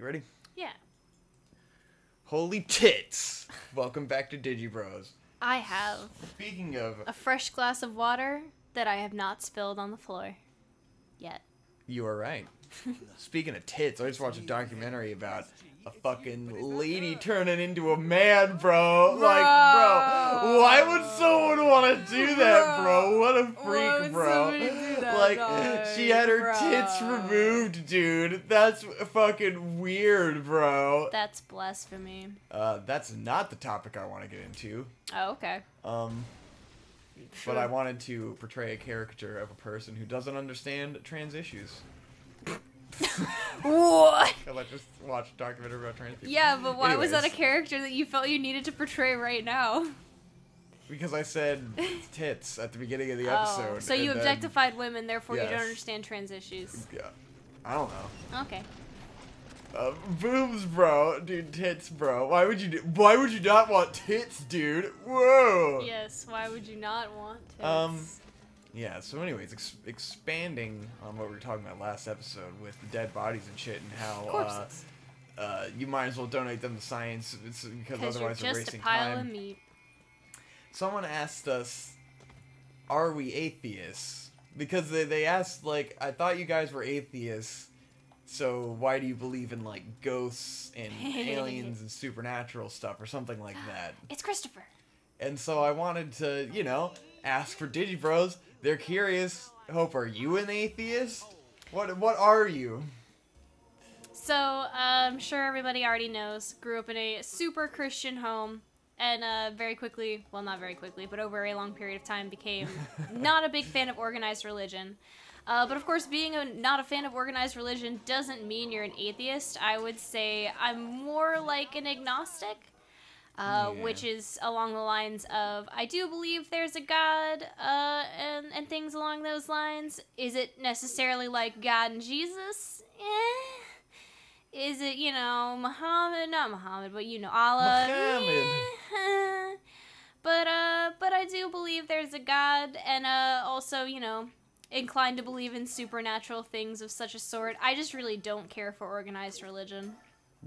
You ready? Yeah. Holy tits! Welcome back to DigiBros. I have Speaking of... a fresh glass of water that I have not spilled on the floor. Yet. You are right. Speaking of tits, I just watched a documentary about a fucking lady turning into a man, bro. Like, bro, why would someone want to do that, bro? What a freak, bro. Like, she had her tits removed, dude. That's fucking weird, bro. That's blasphemy. That's not the topic I want to get into. Oh, okay. But I wanted to portray a caricature of a person who doesn't understand trans issues. What? Because I just watched a documentary about trans people. Yeah, but why was that a Anyways. character that you felt you needed to portray right now? Because I said tits at the beginning of the Oh, episode. so you and then- objectified women, therefore you don't Yes. understand trans issues. Yeah. I don't know. Okay. Boobs, bro. Dude, tits, bro. Why would you not want tits, dude? Whoa. Yes, why would you not want tits? Yeah, so anyways, expanding on what we were talking about last episode with the dead bodies and shit and how Corpses. you might as well donate them to science because Because you're otherwise we're just a wasting pile time. of meat. Someone asked us, are we atheists? Because they asked, like, I thought you guys were atheists, so why do you believe in, like, ghosts and aliens and supernatural stuff or something like that? It's Christopher. And so I wanted to, you know, ask for DigiBros. They're curious. Hope, are you an atheist? What are you? So, I'm sure everybody already knows, grew up in a super Christian home, and very quickly, well, not very quickly, but over a long period of time became not a big fan of organized religion. But of course, being not a fan of organized religion doesn't mean you're an atheist. I would say I'm more like an agnostic. Which is along the lines of, I do believe there's a God, and things along those lines. Is it necessarily like God and Jesus? Is it, you know, Muhammad? Not Muhammad, but, you know, Allah? Muhammad. But I do believe there's a God, and, also, you know, inclined to believe in supernatural things of such a sort. I just really don't care for organized religion.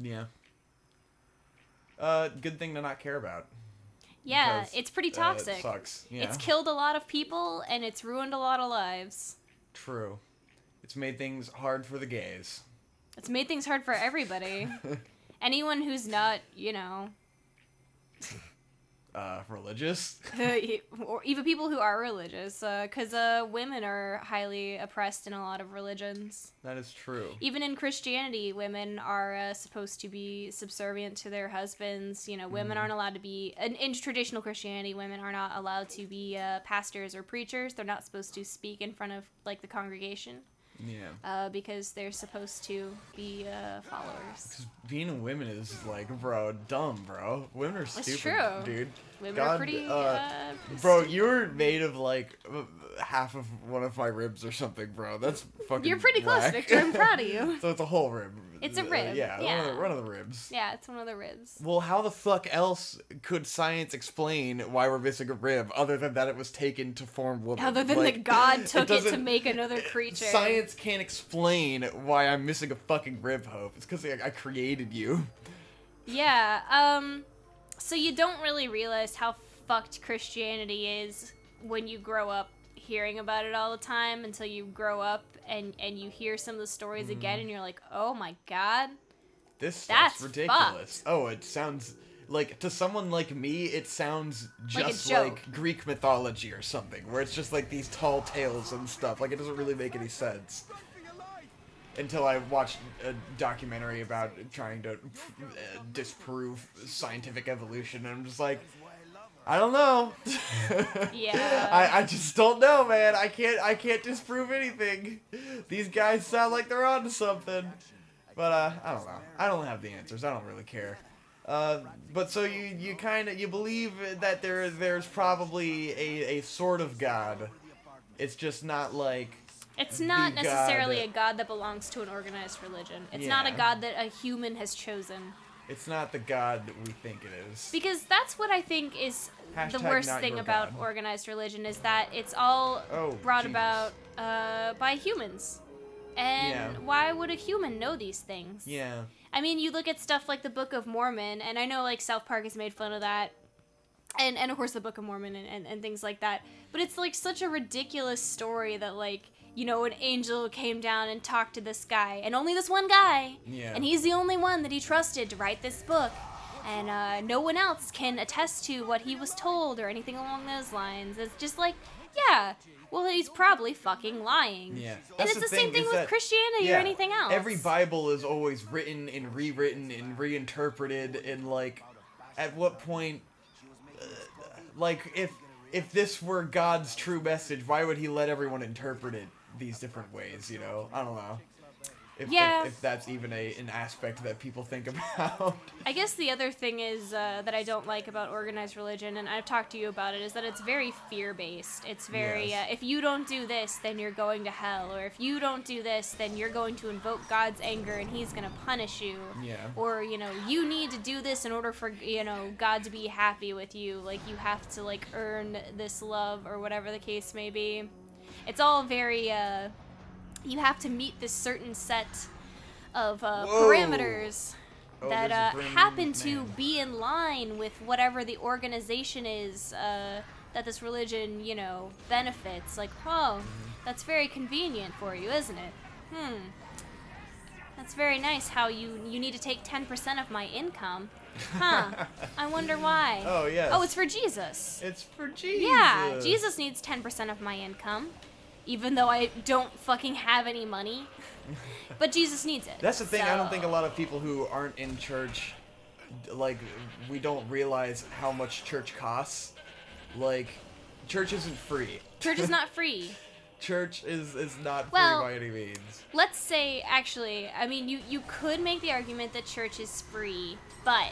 Yeah. Good thing to not care about. Yeah, Because, it's pretty toxic. It sucks. Yeah. It's killed a lot of people, and it's ruined a lot of lives. True. It's made things hard for the gays. It's made things hard for everybody. Anyone who's not, you know... Religious? or even people who are religious, because women are highly oppressed in a lot of religions. That is true. Even in Christianity, women are supposed to be subservient to their husbands. You know, women aren't allowed to be... In traditional Christianity, women are not allowed to be pastors or preachers. They're not supposed to speak in front of, like, the congregation. Yeah. Because they're supposed to be followers. Because being a woman is, like, bro, dumb, bro. Women are stupid, true. dude. Women God, are pretty... bro, you're made of, like, half of one of my ribs or something, bro. That's fucking You're pretty close, whack. Victor. I'm proud of you. So it's a whole rib. It's a rib, Yeah, yeah. One of the ribs. Yeah, it's one of the ribs. Well, how the fuck else could science explain why we're missing a rib, other than that it was taken to form woman? Other than like, that God took it to doesn't- make another creature. Science can't explain why I'm missing a fucking rib, Hope. It's because I created you. Yeah, so you don't really realize how fucked Christianity is when you grow up hearing about it all the time until you grow up and you hear some of the stories again and you're like, oh my god. That's That's ridiculous. Oh, it sounds like, to someone like me, it sounds Like a just joke. like Greek mythology or something, where it's just like these tall tales and stuff. Like, it doesn't really make any sense. Until I watched a documentary about trying to disprove scientific evolution, and I'm just like, I don't know. Yeah. I just don't know, man. I can't disprove anything. These guys sound like they're onto something. But I don't know. I don't have the answers. I don't really care. But so you believe that there's probably a sort of God. It's just not like... It's not the necessarily God- a god that belongs to an organized religion. It's not a Yeah. god that a human has chosen. It's not the God that we think it is. Because that's what I think is the Hashtag worst not thing your about God. organized religion is that it's all brought Jesus. about by humans. And Yeah. why would a human know these things? Yeah. I mean, you look at stuff like the Book of Mormon, and I know, like, South Park has made fun of that, and of course the Book of Mormon and things like that, but it's, like, such a ridiculous story that, like, you know, an angel came down and talked to this guy, and only this one guy, and he's the only one that he trusted to write this book, and no one else can attest to what he was told or anything along those lines. It's just like, yeah, well, he's probably fucking lying. Yeah. And it's the same thing with Christianity or anything else. Every Bible is always written and rewritten and reinterpreted, and, like, at what point, like, if this were God's true message, why would he let everyone interpret it these different ways, you know? I don't know. If that's even an aspect that people think about. I guess the other thing is that I don't like about organized religion, and I've talked to you about it, is that it's very fear-based. It's very, if you don't do this, then you're going to hell, or if you don't do this, then you're going to invoke God's anger and he's going to punish you. Yeah. Or, you know, you need to do this in order for, you know, God to be happy with you. Like, you have to, like, earn this love, or whatever the case may be. It's all very, you have to meet this certain set of parameters that happen to be in line with whatever the organization is that this religion, you know, benefits. Like, oh, that's very convenient for you, isn't it? That's very nice how you need to take 10% of my income. Huh. I wonder why. Oh, yes. Oh, it's for Jesus. It's for Jesus. Yeah, Jesus needs 10% of my income. Even though I don't fucking have any money. But Jesus needs it. That's the thing, I don't think a lot of people who aren't in church, like, we don't realize how much church costs. Like, church isn't free. Church is not free. Church is not free by any means. Let's say, actually, I mean, you could make the argument that church is free, but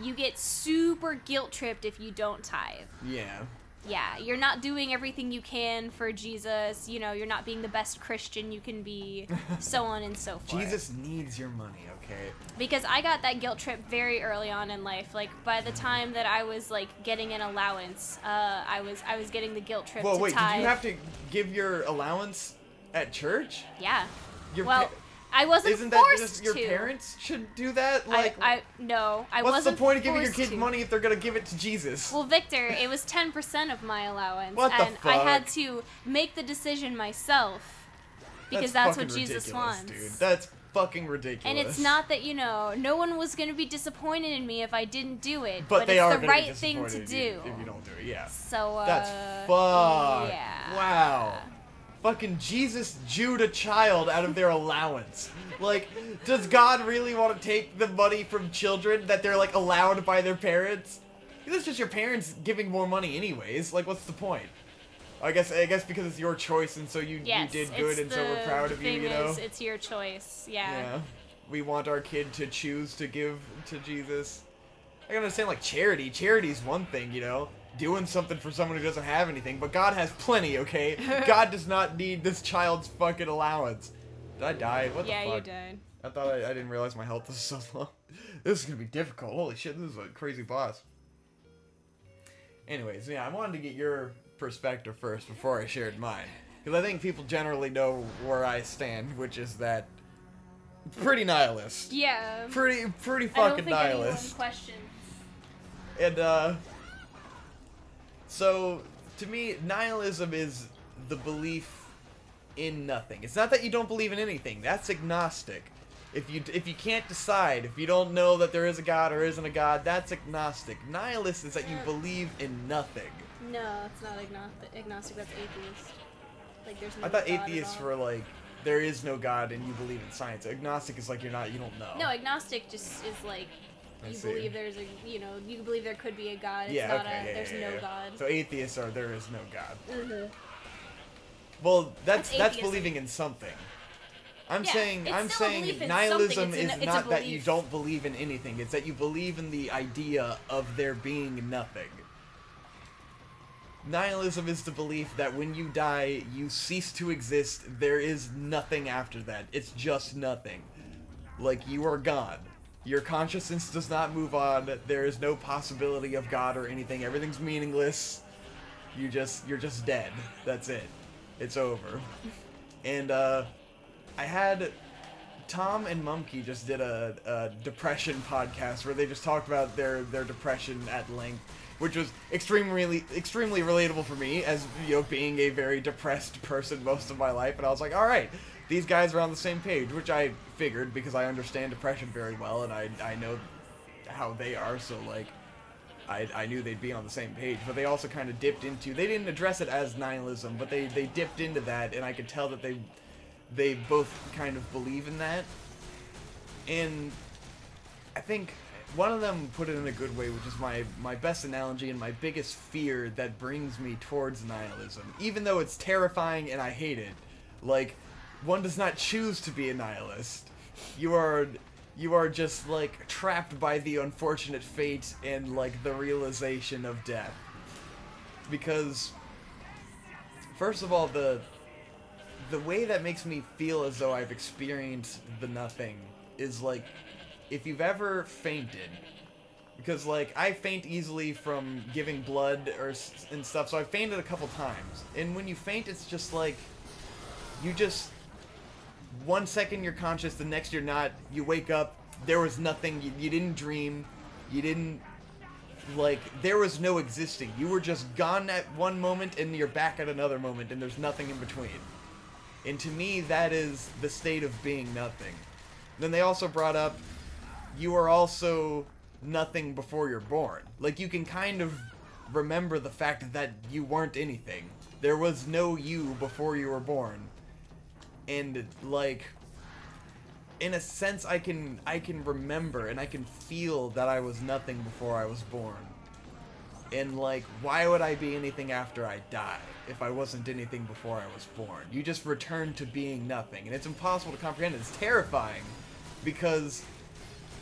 you get super guilt-tripped if you don't tithe. Yeah. Yeah, you're not doing everything you can for Jesus, you know, you're not being the best Christian you can be, so on and so forth. Jesus needs your money, okay? Because I got that guilt trip very early on in life. Like, by the time that I was, like, getting an allowance, I was getting the guilt trip to tithe. Well, wait, did you have to give your allowance at church? Yeah. Well, I wasn't Isn't forced that just your to. parents should do that? Like, No, I what's wasn't the point of giving your forced kids to. money if they're gonna give it to Jesus? Well, Victor, it was 10% of my allowance, What the and I had fuck? to make the decision myself because that's what Jesus wants. Dude. That's fucking ridiculous. And it's not that, you know, no one was going to be disappointed in me if I didn't do it, but they it's are the right thing to do. If you don't do it, yeah. So, That's fuck. Yeah. Wow. Fucking Jesus Jewed a child out of their allowance. Like, does God really want to take the money from children that they're, like, allowed by their parents? It's just your parents giving more money anyways. Like, what's the point? I guess because it's your choice, and so you did good, and so we're proud of you, you know? It's your choice, yeah. We want our kid to choose to give to Jesus. I understand, like, charity. Charity's one thing, you know? Doing something for someone who doesn't have anything, but God has plenty, okay? God does not need this child's fucking allowance. Did I die? What the fuck? Yeah, you died. I thought I didn't realize my health was so low. This is gonna be difficult. Holy shit, this is a crazy boss. Anyways, yeah, I wanted to get your perspective first before I shared mine. Because I think people generally know where I stand, which is that pretty nihilist. Yeah. Pretty fucking I don't think nihilist. anyone questions. And, so, to me, nihilism is the belief in nothing. It's not that you don't believe in anything. That's agnostic. If you can't decide, if you don't know that there is a God or isn't a God, that's agnostic. Nihilist is that you believe in nothing. No, it's not agnostic. That's atheist. Like, there's no I thought God at atheists all. were like, there is no God and you believe in science. Agnostic is like you don't know. No, agnostic just is like, you believe there's a, you know, you believe there could be a God. It's not there's no God. So atheists are there is no God. Mm-hmm. Well, that's atheism. believing in something. I'm Yeah, saying it's still a belief in nihilism something. is It's a not that you belief. don't believe in anything. It's that you believe in the idea of there being nothing. Nihilism is the belief that when you die, you cease to exist. There is nothing after that. It's just nothing. Like, you are gone. Your consciousness does not move on. There is no possibility of God or anything. Everything's meaningless. You're just dead. That's it. It's over. And, Tom and Mumkey just did a depression podcast where they just talked about their depression at length, which was extremely relatable for me as, you know, being a very depressed person most of my life. And I was like, all right, these guys are on the same page, which I figured because I understand depression very well and I know how they are, so like I knew they'd be on the same page. But they also kind of dipped into, they didn't address it as nihilism, but they dipped into that, and I could tell that they both kind of believe in that. And I think one of them put it in a good way, which is my best analogy and my biggest fear that brings me towards nihilism. Even though it's terrifying and I hate it, like, one does not choose to be a nihilist. You are just, like, trapped by the unfortunate fate and, like, the realization of death. Because, first of all, the way that makes me feel as though I've experienced the nothing is, like, if you've ever fainted, because, like, I faint easily from giving blood and stuff, so I've fainted a couple times. And when you faint, it's just, like, you just, 1 second you're conscious, the next you're not, you wake up, there was nothing, you didn't dream, you didn't, like, there was no existing. You were just gone at one moment, and you're back at another moment, and there's nothing in between. And to me, that is the state of being nothing. Then they also brought up, you are also nothing before you're born. Like, you can kind of remember the fact that you weren't anything. There was no you before you were born. And, like, in a sense, I can remember and I can feel that I was nothing before I was born. And, like, why would I be anything after I die if I wasn't anything before I was born? You just return to being nothing. And it's impossible to comprehend. It's terrifying because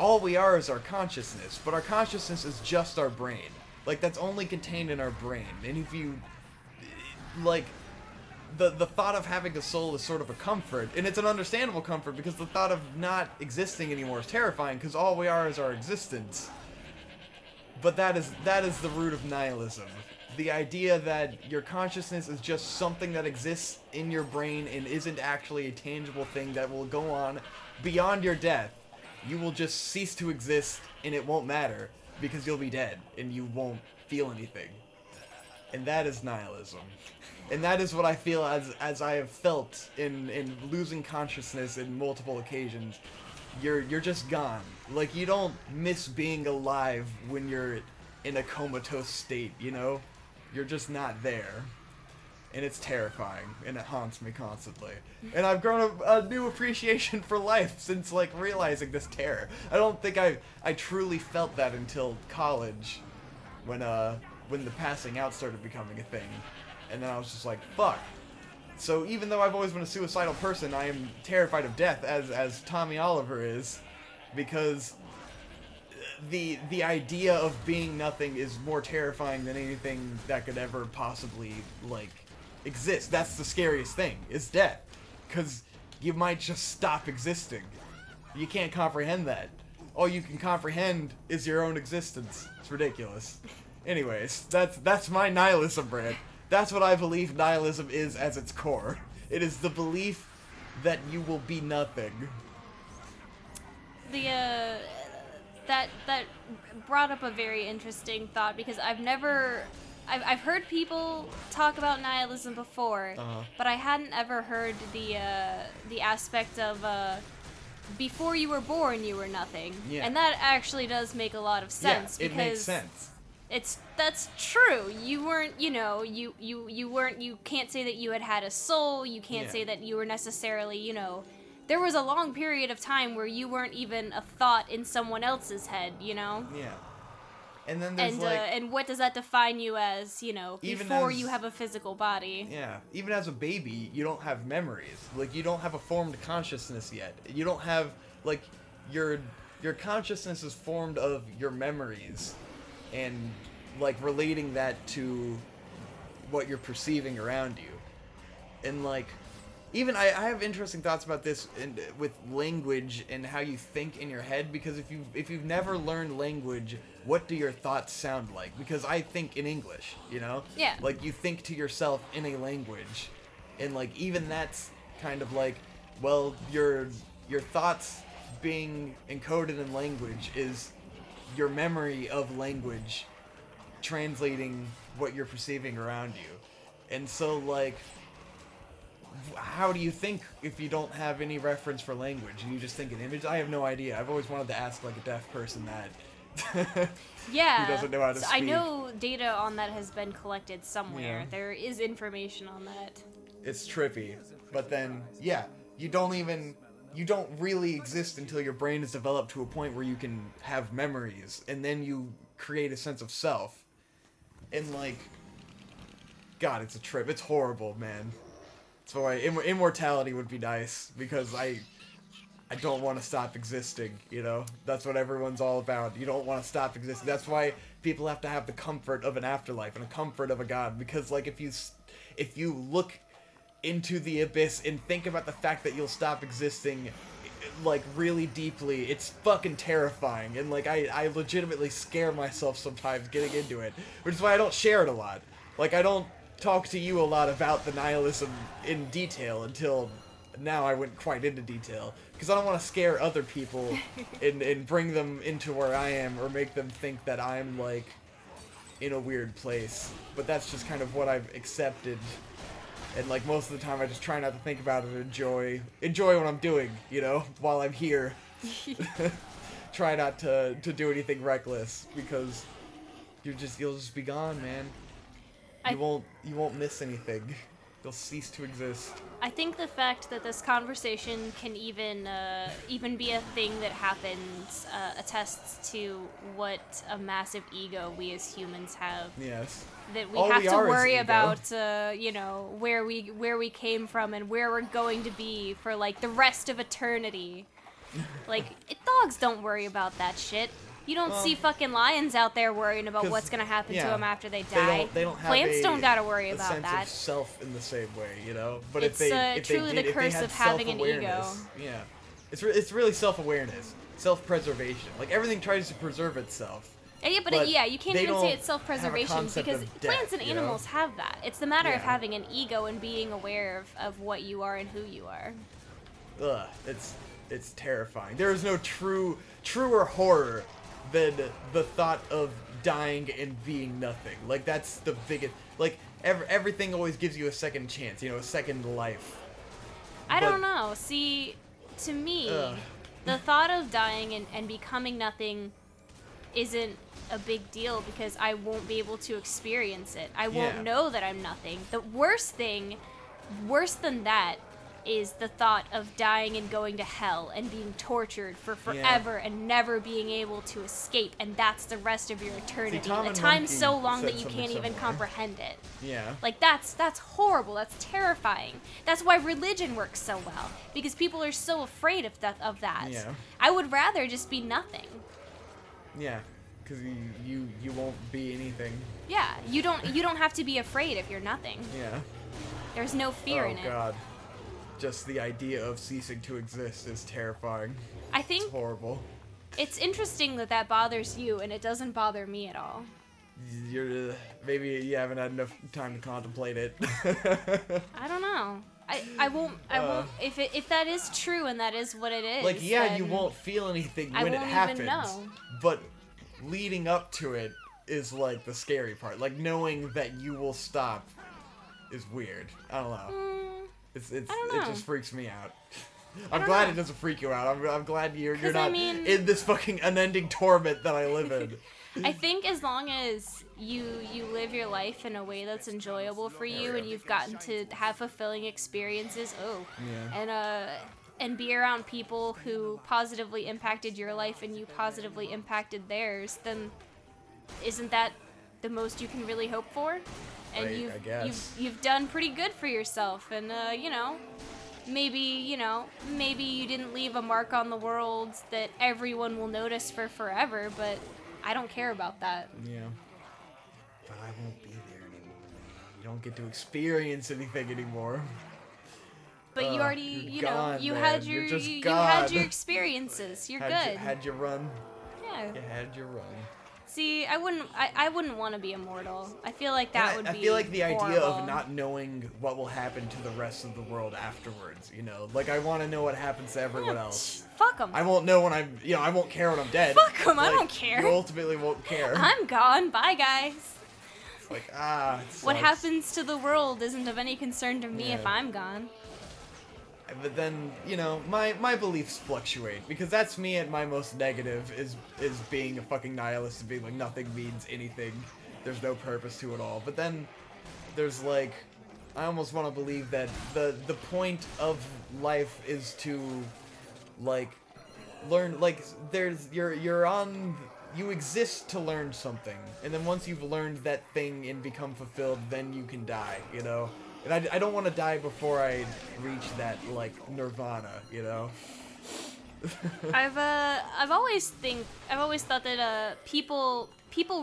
all we are is our consciousness. But our consciousness is just our brain. Like, that's only contained in our brain. And if you, like, the thought of having a soul is sort of a comfort. And it's an understandable comfort because the thought of not existing anymore is terrifying because all we are is our existence. But that is the root of nihilism. The idea that your consciousness is just something that exists in your brain and isn't actually a tangible thing that will go on beyond your death. You will just cease to exist and it won't matter because you'll be dead and you won't feel anything. And that is nihilism. And that is what I feel as I have felt in losing consciousness in multiple occasions. You're just gone. Like, you don't miss being alive when you're in a comatose state, you know? You're just not there. And it's terrifying, and it haunts me constantly. And I've grown a new appreciation for life since, like, realizing this terror. I don't think I truly felt that until college, when the passing out started becoming a thing. And then I was just like, fuck. So even though I've always been a suicidal person, I am terrified of death, as Tommy Oliver is, because the idea of being nothing is more terrifying than anything that could ever possibly, like, exist. That's the scariest thing, is death. Because you might just stop existing. You can't comprehend that. All you can comprehend is your own existence. It's ridiculous. Anyways, that's my nihilism brand. That's what I believe nihilism is as its core. It is the belief that you will be nothing. That brought up a very interesting thought because I've heard people talk about nihilism before, but I hadn't ever heard the aspect of before you were born you were nothing. Yeah. And that actually does make a lot of sense. Yeah, it because makes sense. That's true. You weren't, you weren't, you can't say that you had a soul. You can't say that you were necessarily, there was a long period of time where you weren't even a thought in someone else's head, Yeah. And then there's and what does that define you as, before you have a physical body? Yeah. Even as a baby, you don't have memories. Like, you don't have a formed consciousness yet. You don't have, like, your consciousness is formed of your memories. And, like, relating that to what you're perceiving around you. And, like, even I have interesting thoughts about this with language and how you think in your head, because if you've never learned language, what do your thoughts sound like? Because I think in English, Yeah. Like, you think to yourself in a language. And, like, even that's kind of like, well, your your thoughts being encoded in language is your memory of language translating what you're perceiving around you. And so, like, how do you think if you don't have any reference for language and you just think in image? I have no idea. I've always wanted to ask, like, a deaf person that. Yeah. Who doesn't know how to speak. I know data on that has been collected somewhere. Yeah. There is information on that. It's trippy. But then, yeah, you don't really exist until your brain is developed to a point where you can have memories, and then you create a sense of self. And, like, God, it's a trip. It's horrible, man. So immortality would be nice, because I don't want to stop existing, you know? That's what everyone's all about. You don't want to stop existing. That's why people have to have the comfort of an afterlife and a comfort of a God, because, like, if you look into the abyss and think about the fact that you'll stop existing, like, really deeply, it's fucking terrifying. And, like, I legitimately scare myself sometimes getting into it, which is why I don't share it a lot. Like, I don't talk to you a lot about the nihilism in detail until now. I went quite into detail because I don't want to scare other people and bring them into where I am or make them think that I'm, like, in a weird place. But that's just kind of what I've accepted. And, like, most of the time I just try not to think about it and enjoy what I'm doing, you know, while I'm here. Try not to do anything reckless, because you'll just be gone, man. You won't miss anything. You'll cease to exist. I think the fact that this conversation can even be a thing that happens attests to what a massive ego we as humans have. Yes. That we have to worry about, you know, where we came from and where we're going to be for, like, the rest of eternity. Like, dogs don't worry about that shit. You don't see fucking lions out there worrying about what's gonna happen to them after they die. They don't have Plants don't gotta worry about sense that. Of self in the same way, you know. But it's truly the curse of having an ego. Yeah, it's really self-awareness, self-preservation. Like, everything tries to preserve itself. Yeah, but you can't even say it's self-preservation, because death, plants and animals have that. It's the matter of Yeah. having an ego and being aware of what you are and who you are. Ugh, it's terrifying. There is no truer horror than the thought of dying and being nothing. Like, that's the biggest. Like, everything always gives you a second chance, you know, a second life. I don't know. See, to me, the thought of dying and becoming nothing isn't a big deal, because I won't be able to experience it. I won't know that I'm nothing. The worst thing, worse than that, is the thought of dying and going to hell and being tortured for forever and never being able to escape, and that's the rest of your eternity. The time's so long that you can't even comprehend it. Yeah. Like, that's horrible. That's terrifying. That's why religion works so well, because people are so afraid of that. Yeah. I would rather just be nothing. Yeah, because you won't be anything. Yeah, you don't have to be afraid if you're nothing. Yeah. There's no fear in it. Oh God. Just the idea of ceasing to exist is terrifying. I think it's horrible. It's interesting that bothers you, and it doesn't bother me at all. Maybe you haven't had enough time to contemplate it. I don't know. I won't. If that is true and that is what it is. Like, yeah, you won't feel anything when it happens. Even know. But leading up to it is, like, the scary part. Like, knowing that you will stop is weird. I don't know. It just freaks me out. I'm glad it doesn't freak you out. I'm glad you're not in this fucking unending torment that I live in. I think as long as you live your life in a way that's enjoyable for you, and you've gotten to have fulfilling experiences, and be around people who positively impacted your life and you positively impacted theirs, then isn't that the most you can really hope for? And you've done pretty good for yourself, and maybe you didn't leave a mark on the world that everyone will notice for forever, but I don't care about that. Yeah. But I won't be there anymore. You don't get to experience anything anymore. But you already, you had your experiences. You're good. Had your run. Yeah. You had your run. See, I wouldn't want to be immortal. I feel like that would be I feel like the idea horrible. of not knowing what will happen to the rest of the world afterwards, you know? Like, I want to know what happens to everyone else. Fuck them. I won't know when I'm, you know, I won't care when I'm dead. Fuck them, I Like, don't care. You ultimately won't care. I'm gone. Bye, guys. It's like, it What sucks. happens to the world isn't of any concern to me if Yeah. I'm gone. But then, you know, my beliefs fluctuate, because that's me at my most negative, is being a fucking nihilist and being like, nothing means anything, there's no purpose to it all. But then there's like, I almost want to believe that the point of life is to like learn, like you exist to learn something, and then once you've learned that thing and become fulfilled, then you can die, you know? And I don't want to die before I reach that, like, nirvana, you know? I've always thought that people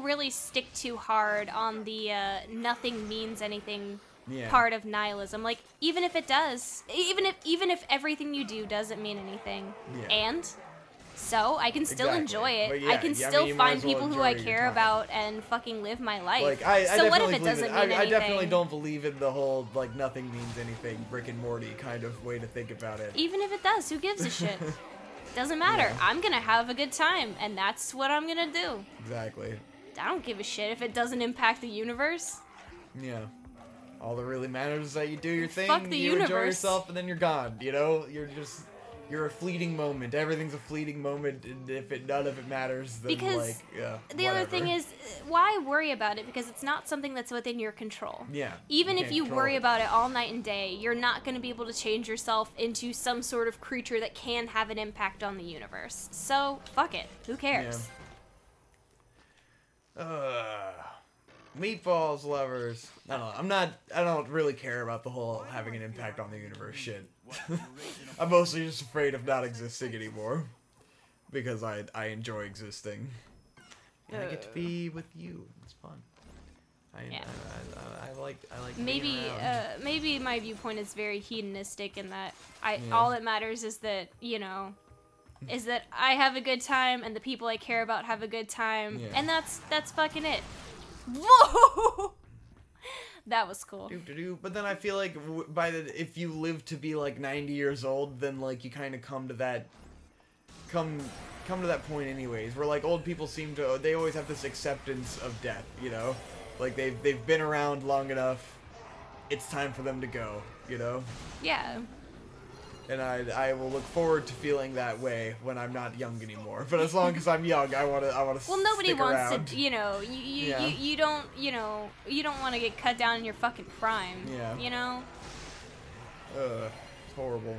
really stick too hard on the nothing means anything Yeah. part of nihilism. Like, even if it does, even if everything you do doesn't mean anything, Yeah. and so I can still Exactly. enjoy it. But yeah, I can yeah, I still mean, you might find as well people who enjoy I your care time. about and fucking live my life. Like, I so what if definitely it doesn't mean believe anything? I definitely don't believe in the whole, like, nothing means anything, Rick and Morty kind of way to think about it. Even if it does, who gives a shit? Doesn't matter. Yeah. I'm gonna have a good time, and that's what I'm gonna do. Exactly. I don't give a shit if it doesn't impact the universe. Yeah. All that really matters is that you do your thing, Fuck the you enjoy universe. yourself, and then you're gone, you know? You're a fleeting moment. Everything's a fleeting moment, and if none of it matters, then, Because like, yeah, The other whatever. thing is, why worry about it? Because it's not something that's within your control. Yeah. Even if can't you control worry it. about it all night and day, you're not going to be able to change yourself into some sort of creature that can have an impact on the universe. So, fuck it. Who cares? Meatballs lovers. I don't know. I don't really care about the whole having an impact on the universe shit. I'm mostly just afraid of not existing anymore. Because I enjoy existing. And I get to be with you. It's fun. Yeah. I like Maybe being around. maybe my viewpoint is very hedonistic in that Yeah. all that matters is that, is that I have a good time and the people I care about have a good time, Yeah. and that's fucking it. Whoa! That was cool. But then I feel like if you live to be like 90 years old, then like you kind of come to that point anyways, where like old people they always have this acceptance of death, you know? Like they've been around long enough. It's time for them to go, you know? Yeah. And I will look forward to feeling that way when I'm not young anymore. But as long as I'm young, I want to Well, nobody stick wants around. to, Yeah. you don't want to get cut down in your fucking prime. Yeah. You know? It's horrible.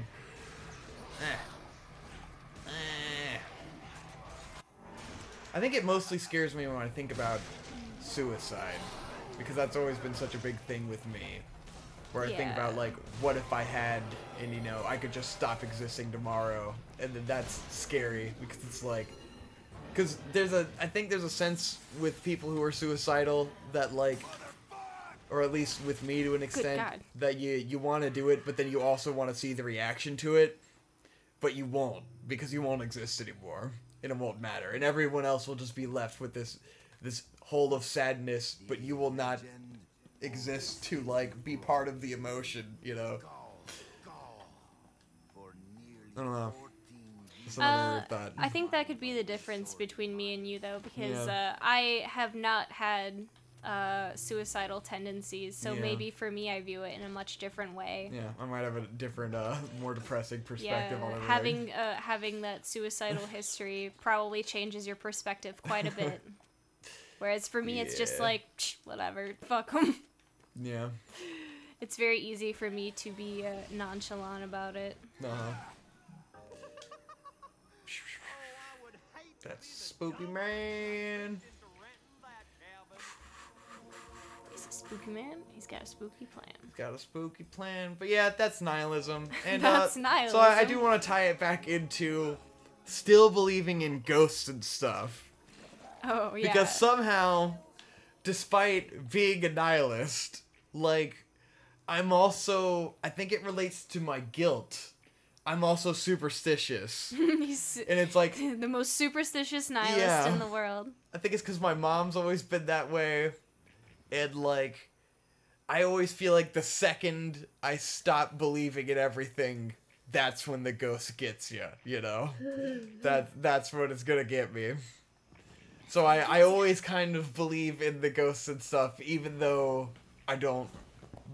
I think it mostly scares me when I think about suicide, because that's always been such a big thing with me. Where I think Yeah. about, like, what if I had, and, you know, I could just stop existing tomorrow, and then that's scary, because it's like, because I think there's a sense with people who are suicidal that, like, or at least with me to an extent, God. that you want to do it, but then you also want to see the reaction to it, but you won't, because you won't exist anymore, and it won't matter, and everyone else will just be left with this hole of sadness, but you will not exist to, like, be part of the emotion, you know? I don't know. It's another weird thought. I think that could be the difference between me and you, though, because Yeah. I have not had suicidal tendencies, so Yeah. maybe for me I view it in a much different way. Yeah, I might have a different, more depressing perspective on Yeah, everything. having that suicidal history probably changes your perspective quite a bit. Whereas for me, it's just Yeah. like, whatever, fuck 'em. Yeah. It's very easy for me to be nonchalant about it. Uh-huh. That's spooky man. He's a spooky man. He's got a spooky plan. Got a spooky plan. But yeah, that's nihilism. And That's So nihilism. I do want to tie it back into still believing in ghosts and stuff. Oh, yeah. Because somehow, despite being a nihilist, like, I'm also, I think it relates to my guilt. I'm also superstitious. He's And it's like... the most superstitious nihilist in the world. I think it's because my mom's always been that way. And, like, I always feel like the second I stop believing in everything, that's when the ghost gets you, you know? That's when it's gonna get me. So I always kind of believe in the ghosts and stuff, even though I don't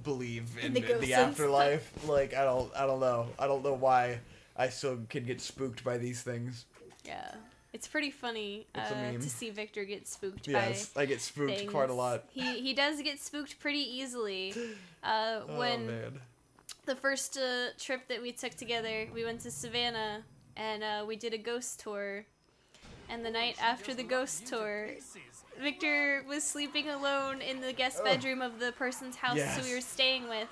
believe in the afterlife. Like, I don't know. I don't know why I still can get spooked by these things. Yeah. It's pretty funny to see Victor get spooked by Yes, I get spooked things. quite a lot. He does get spooked pretty easily. Man. The first trip that we took together, we went to Savannah, and we did a ghost tour. And the night after the ghost tour, Victor was sleeping alone in the guest bedroom of the person's house who we were staying with.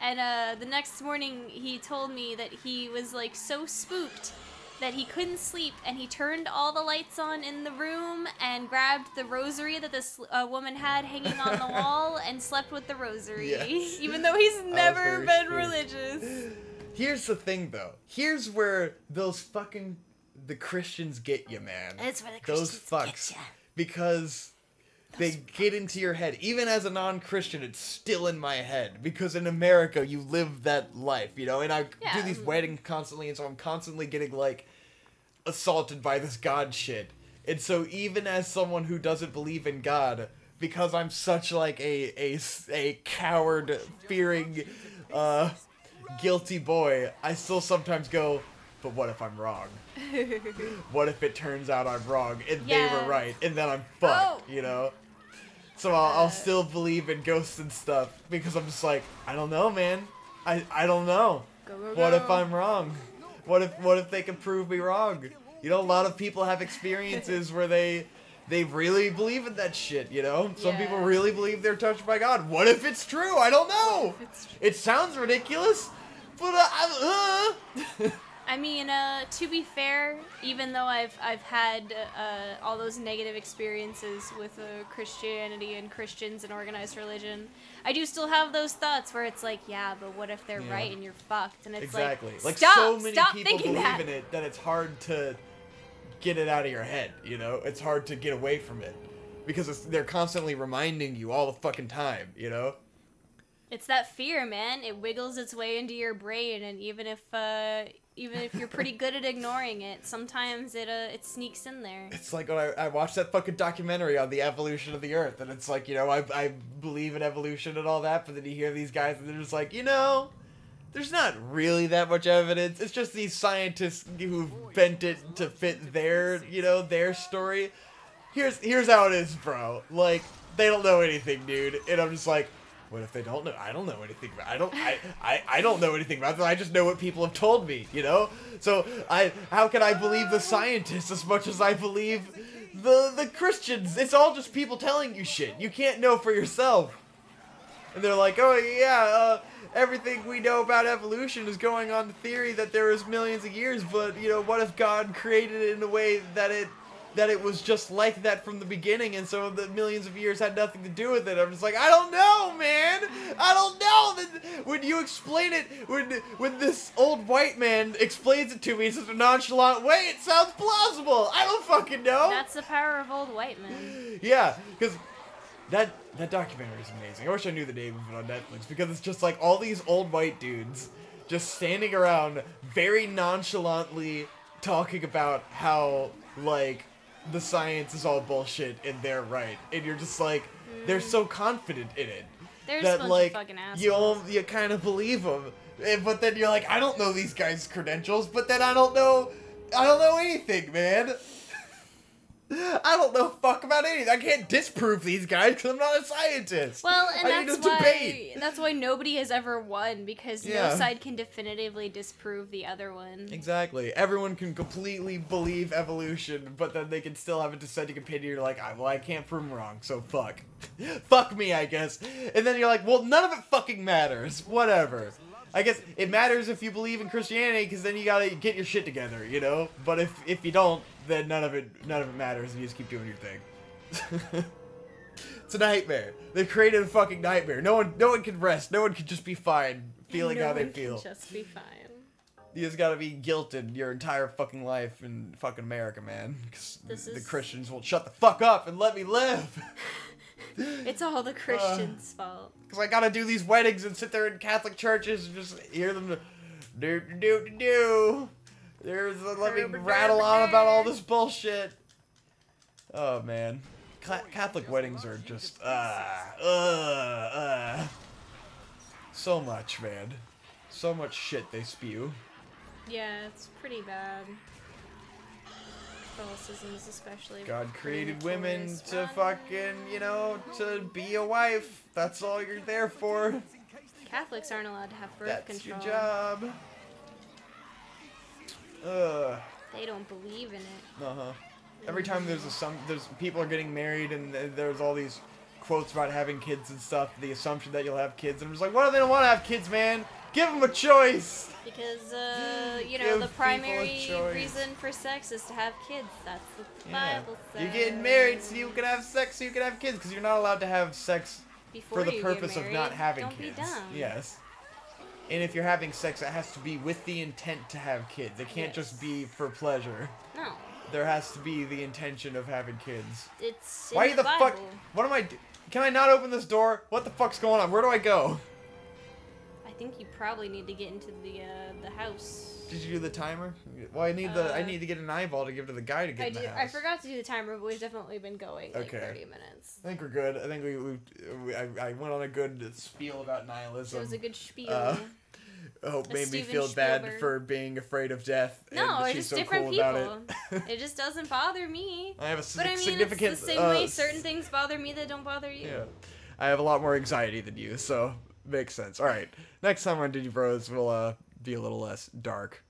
And the next morning, he told me that he was, like, so spooked that he couldn't sleep, and he turned all the lights on in the room and grabbed the rosary that this woman had hanging on the wall and slept with the rosary, even though he's never been religious. Here's the thing, though. Here's where the Christians get you, man. That's where the Christians get you. Because they get into your head. Even as a non-Christian, it's still in my head. Because in America, you live that life, you know? And I do these weddings constantly, and so I'm constantly getting, like, assaulted by this God shit. And so even as someone who doesn't believe in God, because I'm such, like, a coward, fearing, guilty boy, I still sometimes go, but what if I'm wrong? What if it turns out I'm wrong and they were right and then I'm fucked, you know? So I'll still believe in ghosts and stuff because I'm just like, I don't know, man. I don't know. What if I'm wrong? What if they can prove me wrong? You know, a lot of people have experiences where they really believe in that shit, you know? Some people really believe they're touched by God. What if it's true? I don't know. It sounds ridiculous, but I mean, to be fair, even though I've had all those negative experiences with Christianity and Christians and organized religion, I do still have those thoughts where it's like, yeah, but what if they're right and you're fucked? And it's like, stop, so many stop people thinking believe that. in it that it's hard to get it out of your head, you know? It's hard to get away from it because they're constantly reminding you all the fucking time, you know? It's that fear, man. It wiggles its way into your brain, and even if you're pretty good at ignoring it, sometimes it sneaks in there. It's like when I watched that fucking documentary on the evolution of the Earth, and it's like, you know, I believe in evolution and all that, but then you hear these guys, and they're just like, you know, there's not really that much evidence. It's just these scientists who've bent it to fit their, you know, their story. Here's how it is, bro. Like, they don't know anything, dude. And I'm just like, what if they don't know? I don't know anything about I don't know anything about them. I just know what people have told me, you know? So how can I believe the scientists as much as I believe the Christians? It's all just people telling you shit. You can't know for yourself. And they're like, oh yeah, everything we know about evolution is going on the theory that there was millions of years, but you know, what if God created it in a way that it was just like that from the beginning, and so the millions of years had nothing to do with it. I'm just like, I don't know, man. I don't know. When you explain it, when this old white man explains it to me in such a nonchalant way, it sounds plausible. I don't fucking know. That's the power of old white men. Yeah, because that documentary is amazing. I wish I knew the name of it on Netflix, because it's just like all these old white dudes just standing around very nonchalantly talking about how, like, the science is all bullshit and they're right, and you're just like, they're so confident in it that like you kind of believe them, but then you're like, I don't know these guys' credentials, but then I don't know anything, man. I don't know fuck about anything. I can't disprove these guys because I'm not a scientist. Well, and that's why nobody has ever won, because no side can definitively disprove the other one. Exactly. Everyone can completely believe evolution, but then they can still have a dissenting opinion. You're like, I can't prove them wrong, so fuck. Fuck me, I guess. And then you're like, well, none of it fucking matters. Whatever. I guess it matters if you believe in Christianity, because then you gotta get your shit together, you know? But if you don't, then none of it matters, and you just keep doing your thing. It's a nightmare. They've created a fucking nightmare. No one can rest. No one can just be fine, feeling how they feel. No one can just be fine. You just gotta be guilted your entire fucking life in fucking America, man. Because the Christians won't shut the fuck up and let me live. It's all the Christians' fault. Because I gotta do these weddings and sit there in Catholic churches and just hear them do. Let me rattle on about all this bullshit. Oh, man. Catholic weddings are just, so much, man. So much shit they spew. Yeah, it's pretty bad. Catholicism is especially. God created women to fucking, to be a wife. That's all you're there for. Catholics aren't allowed to have birth That's control. your job. They don't believe in it. Uh-huh. Every time there's people are getting married and there's all these quotes about having kids and stuff, the assumption that you'll have kids, and I'm just like, what if they don't want to have kids, man? Give them a choice. Because, the primary reason for sex is to have kids. That's what the Bible says. You're getting married so you can have sex so you can have kids, because you're not allowed to have sex for the purpose of not having kids. Don't be dumb. Yes. And if you're having sex, it has to be with the intent to have kids. It can't just be for pleasure. No. There has to be the intention of having kids. It's Why in the the Bible. fuck? What am I? Can I not open this door? What the fuck's going on? Where do I go? I think you probably need to get into the house. Did you do the timer? Well, I need to get an eyeball to give to the guy to get in the house. I forgot to do the timer, but we've definitely been going like 30 minutes. I think we're good. I think I went on a good spiel about nihilism. It was a good spiel. Hope made me feel bad for being afraid of death. No, it's just so different cool people. It. It just doesn't bother me. I have a significant. It's the same way certain things bother me that don't bother you. Yeah, I have a lot more anxiety than you, so makes sense. All right, next time on Did You Bros, we'll be a little less dark.